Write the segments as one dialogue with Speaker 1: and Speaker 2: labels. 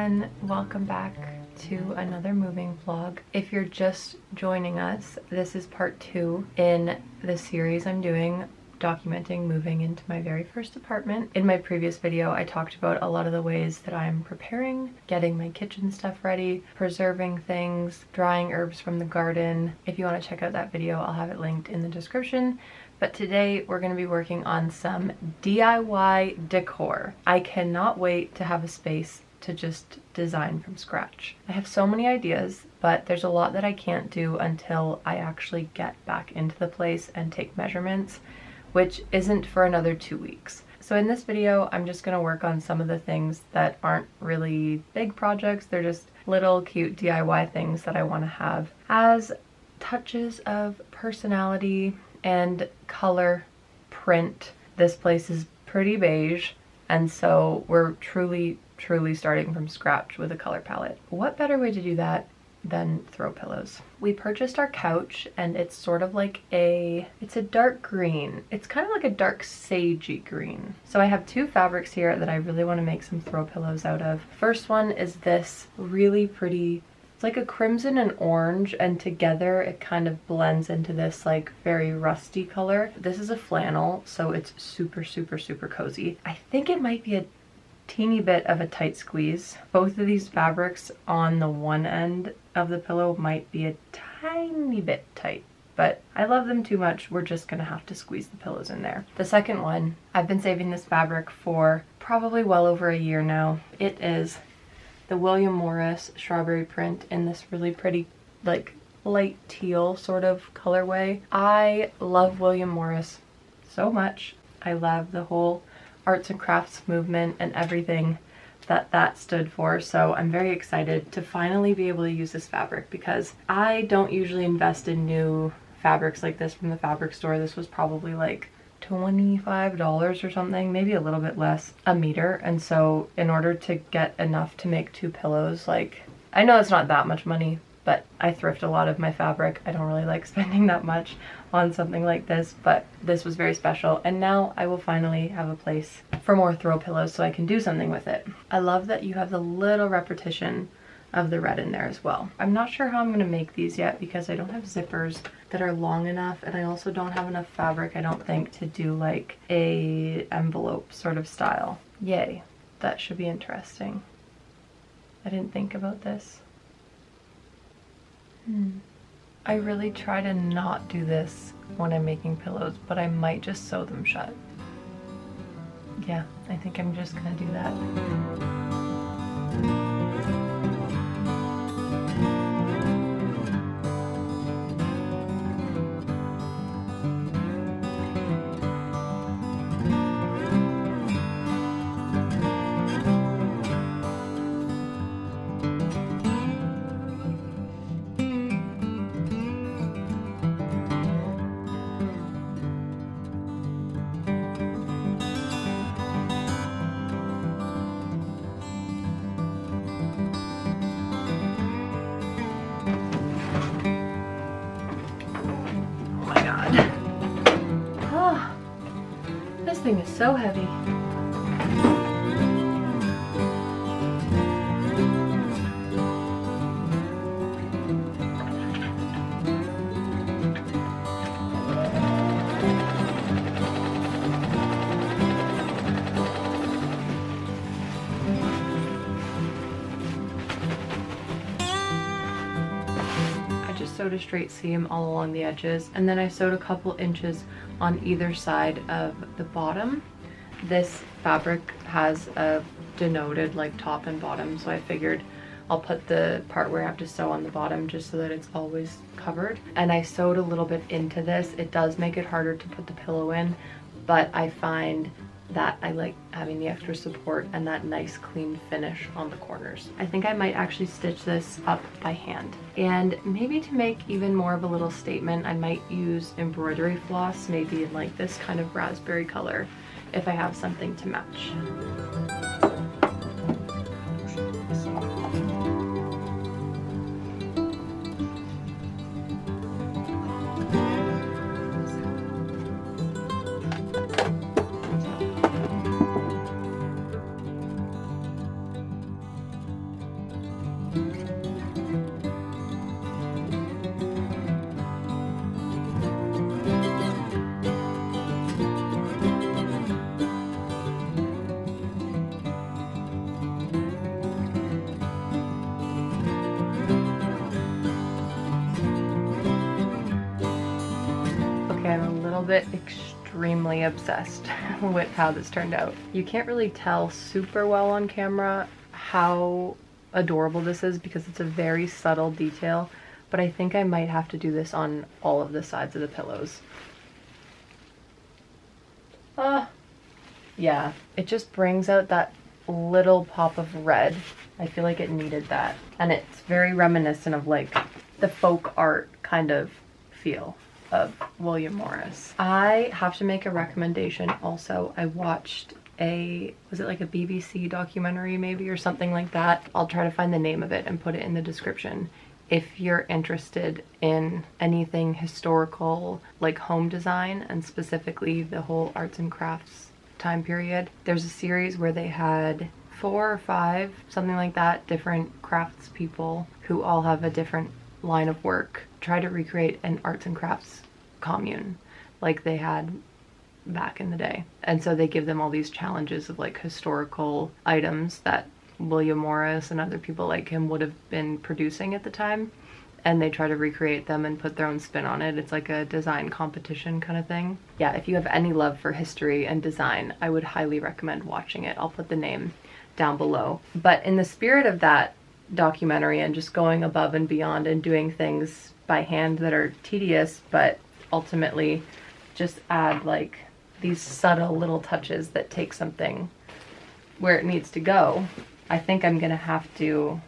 Speaker 1: everyone, welcome back to another moving vlog. If you're just joining us, this is part 2 in the series I'm doing documenting moving into my very first apartment. In my previous video, I talked about a lot of the ways that I'm preparing, getting my kitchen stuff ready, preserving things, drying herbs from the garden. If you want to check out that video, I'll have it linked in the description. But today we're going to be working on some DIY decor. I cannot wait to have a space to just design from scratch. I have so many ideas, but there's a lot that I can't do until I actually get back into the place and take measurements, which isn't for another 2 weeks. So in this video, I'm just going to work on some of the things that aren't really big projects. They're just little cute DIY things that I want to have as touches of personality and color print. This place is pretty beige, and so we're truly starting from scratch with a color palette. What better way to do that than throw pillows? We purchased our couch, and it's sort of like it's a dark green. It's kind of like a dark sagey green. So I have 2 fabrics here that I really want to make some throw pillows out of. First one is this really pretty, it's like a crimson and orange, and together it kind of blends into this like very rusty color. This is a flannel, so it's super cozy. I think it might be a teeny bit of a tight squeeze. Both of these fabrics on the one end of the pillow might be a tiny bit tight, but I love them too much. We're just gonna have to squeeze the pillows in there. The second one, I've been saving this fabric for probably well over a year now. It is the William Morris strawberry print in this really pretty, like light teal sort of colorway. I love William Morris so much. I love the whole arts and crafts movement and everything that stood for. So I'm very excited to finally be able to use this fabric, because I don't usually invest in new fabrics like this from the fabric store. This was probably like $25 or something, maybe a little bit less a meter. And so in order to get enough to make 2 pillows, like, I know it's not that much money, but I thrift a lot of my fabric. I don't really like spending that much on something like this, but this was very special. And now I will finally have a place for more throw pillows so I can do something with it. I love that you have the little repetition of the red in there as well. I'm not sure how I'm gonna make these yet, because I don't have zippers that are long enough, and I also don't have enough fabric, I don't think, to do like a envelope sort of style. Yay, that should be interesting. I didn't think about this. I really try to not do this when I'm making pillows, but I might just sew them shut. Yeah, I think I'm just gonna do that. This thing is so heavy. Sewed a straight seam all along the edges, and then I sewed a couple inches on either side of the bottom. This fabric has a denoted like top and bottom, so I figured I'll put the part where I have to sew on the bottom just so that it's always covered. And I sewed a little bit into this. It does make it harder to put the pillow in, but I find that I like having the extra support and that nice clean finish on the corners. I think I might actually stitch this up by hand. And maybe to make even more of a little statement, I might use embroidery floss, maybe in like this kind of raspberry color, if I have something to match. bit extremely obsessed with how this turned out. You can't really tell super well on camera how adorable this is because it's a very subtle detail, but I think I might have to do this on all of the sides of the pillows. Yeah, it just brings out that little pop of red. I feel like it needed that. And it's very reminiscent of like the folk art kind of feel of William Morris. I have to make a recommendation also. I watched was it like a BBC documentary maybe or something like that? I'll try to find the name of it and put it in the description. If you're interested in anything historical, like home design, and specifically the whole arts and crafts time period, there's a series where they had 4 or 5, something like that, different craftspeople who all have a different line of work try to recreate an arts and crafts commune like they had back in the day. And so they give them all these challenges of like historical items that William Morris and other people like him would have been producing at the time, and they try to recreate them and put their own spin on it. It's like a design competition kind of thing. Yeah, if you have any love for history and design, I would highly recommend watching it. I'll put the name down below. But in the spirit of that documentary and just going above and beyond and doing things by hand that are tedious but ultimately just add like these subtle little touches that take something where it needs to go, I think I'm gonna have to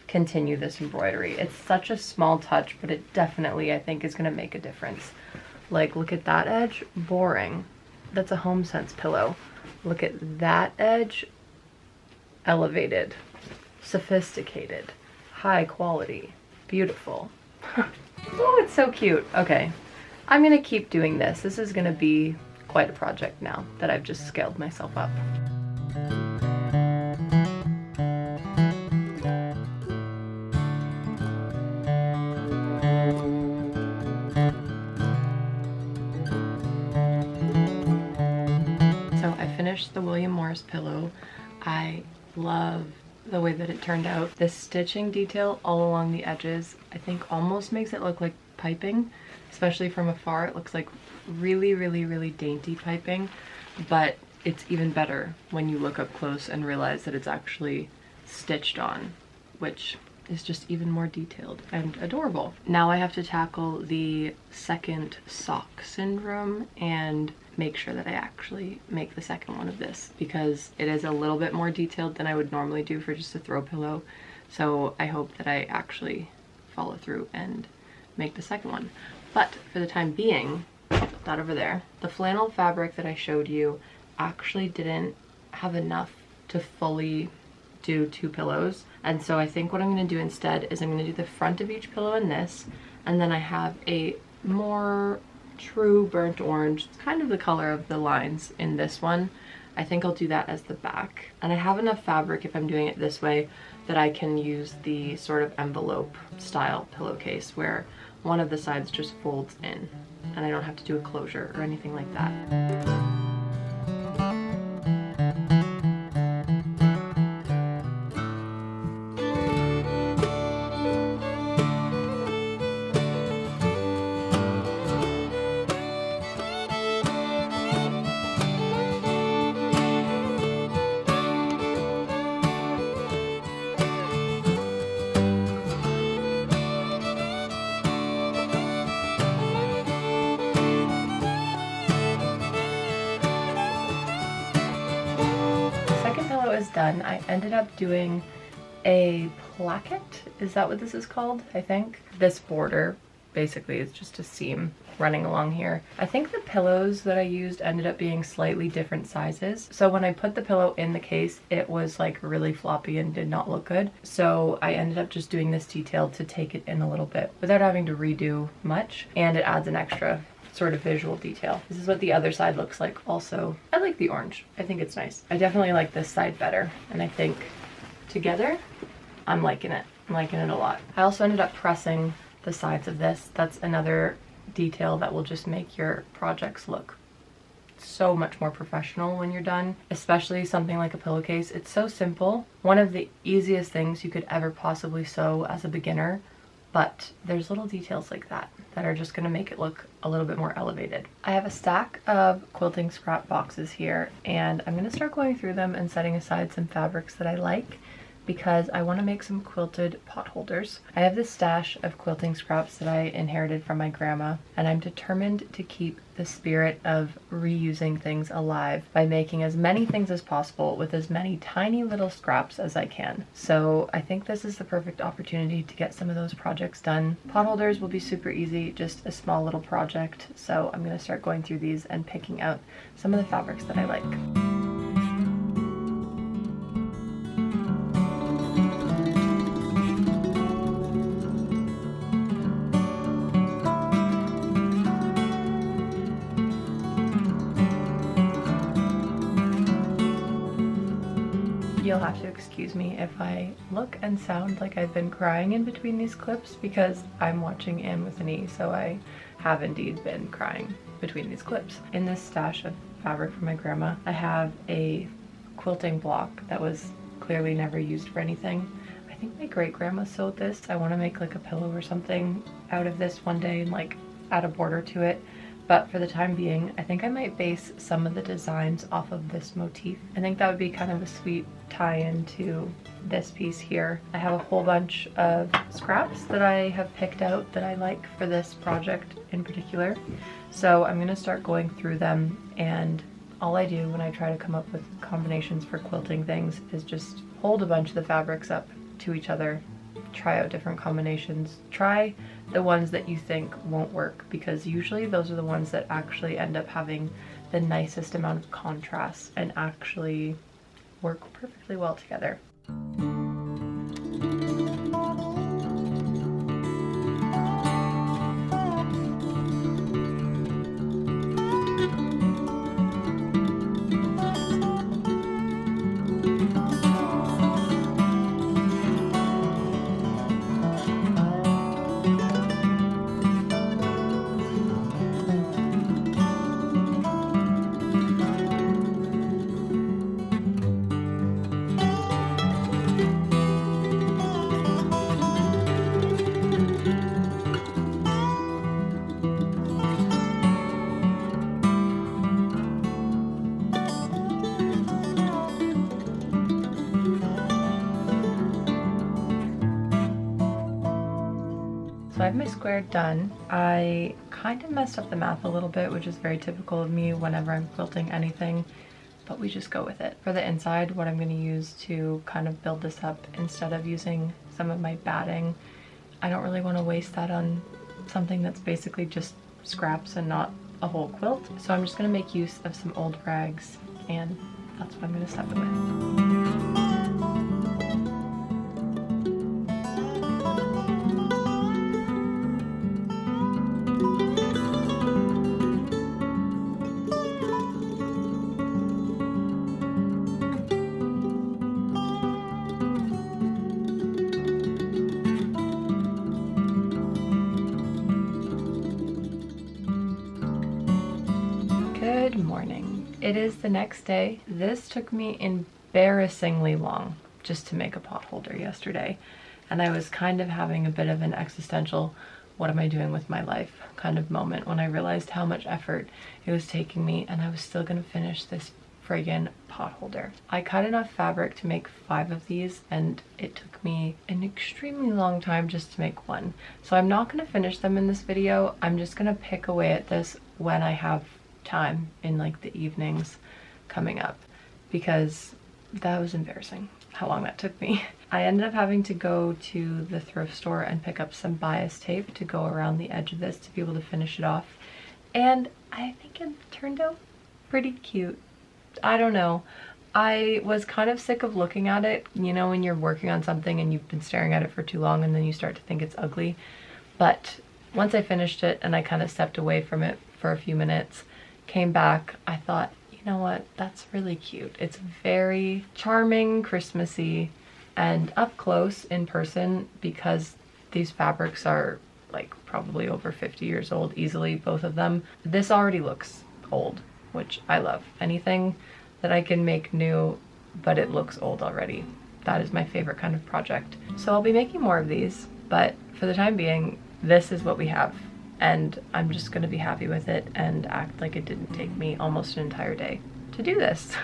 Speaker 1: continue this embroidery. It's such a small touch, but it definitely, I think, is gonna make a difference. Like, look at that edge, boring. That's a HomeSense pillow. Look at that edge, elevated, sophisticated, high quality, beautiful. Oh, it's so cute. Okay, I'm gonna keep doing this. This is gonna be quite a project now that I've just scaled myself up. So I finished the William Morris pillow. I love the way that it turned out. This stitching detail all along the edges, I think almost makes it look like piping, especially from afar. It looks like really, really, really dainty piping, but it's even better when you look up close and realize that it's actually stitched on, which is just even more detailed and adorable. Now I have to tackle the second sock syndrome and make sure that I actually make the second one of this, because it is a little bit more detailed than I would normally do for just a throw pillow. So I hope that I actually follow through and make the second one. But for the time being, put that over there. The flannel fabric that I showed you actually didn't have enough to fully do 2 pillows. And so I think what I'm going to do instead is I'm going to do the front of each pillow in this, and then I have a more true burnt orange. It's kind of the color of the lines in this one. I think I'll do that as the back. And I have enough fabric, if I'm doing it this way, that I can use the sort of envelope style pillowcase where one of the sides just folds in and I don't have to do a closure or anything like that. Done. I ended up doing a placket. Is that what this is called? I think. This border basically is just a seam running along here. I think the pillows that I used ended up being slightly different sizes. So when I put the pillow in the case, it was like really floppy and did not look good. So I ended up just doing this detail to take it in a little bit without having to redo much, and it adds an extra sort of visual detail. This is what the other side looks like also. I like the orange. I think it's nice. I definitely like this side better, and I think together I'm liking it. I'm liking it a lot. I also ended up pressing the sides of this. That's another detail that will just make your projects look so much more professional when you're done, especially something like a pillowcase. It's so simple. One of the easiest things you could ever possibly sew as a beginner, but there's little details like that that are just gonna make it look a little bit more elevated. I have a stack of quilting scrap boxes here, and I'm gonna start going through them and setting aside some fabrics that I like, because I want to make some quilted pot holders. I have this stash of quilting scraps that I inherited from my grandma, and I'm determined to keep the spirit of reusing things alive by making as many things as possible with as many tiny little scraps as I can. So I think this is the perfect opportunity to get some of those projects done. Pot holders will be super easy, just a small little project. So I'm going to start going through these and picking out some of the fabrics that I like. You'll have to excuse me if I look and sound like I've been crying in between these clips, because I'm watching Anne with an E, so I have indeed been crying between these clips. In this stash of fabric from my grandma, I have a quilting block that was clearly never used for anything. I think my great-grandma sewed this. I want to make like a pillow or something out of this one day and like add a border to it. But for the time being, I think I might base some of the designs off of this motif. I think that would be kind of a sweet tie-in to this piece here. I have a whole bunch of scraps that I have picked out that I like for this project in particular. So I'm gonna start going through them, and all I do when I try to come up with combinations for quilting things is just hold a bunch of the fabrics up to each other, try out different combinations, try the ones that you think won't work, because usually those are the ones that actually end up having the nicest amount of contrast and actually work perfectly well together. So I have my square done. I kind of messed up the math a little bit, which is very typical of me whenever I'm quilting anything, but we just go with it. For the inside, what I'm going to use to kind of build this up, instead of using some of my batting, I don't really want to waste that on something that's basically just scraps and not a whole quilt. So I'm just going to make use of some old rags, and that's what I'm going to stuff it with. Good morning. It is the next day. This took me embarrassingly long just to make a pot holder yesterday, and I was kind of having a bit of an existential what am I doing with my life kind of moment when I realized how much effort it was taking me, and I was still gonna finish this friggin' pot holder. I cut enough fabric to make 5 of these, and it took me an extremely long time just to make one. So I'm not gonna finish them in this video. I'm just gonna pick away at this when I have time in like the evenings coming up, because that was embarrassing how long that took me. I ended up having to go to the thrift store and pick up some bias tape to go around the edge of this to be able to finish it off, and I think it turned out pretty cute. I don't know, I was kind of sick of looking at it, you know, when you're working on something and you've been staring at it for too long and then you start to think it's ugly. But once I finished it and I kind of stepped away from it for a few minutes, came back, I thought, you know what, that's really cute. It's very charming, Christmassy, and up close in person, because these fabrics are like probably over 50 years old easily, both of them. This already looks old, which I love. Anything that I can make new but it looks old already, that is my favorite kind of project. So I'll be making more of these, but for the time being, this is what we have. and I'm just gonna be happy with it and act like it didn't take me almost an entire day to do this.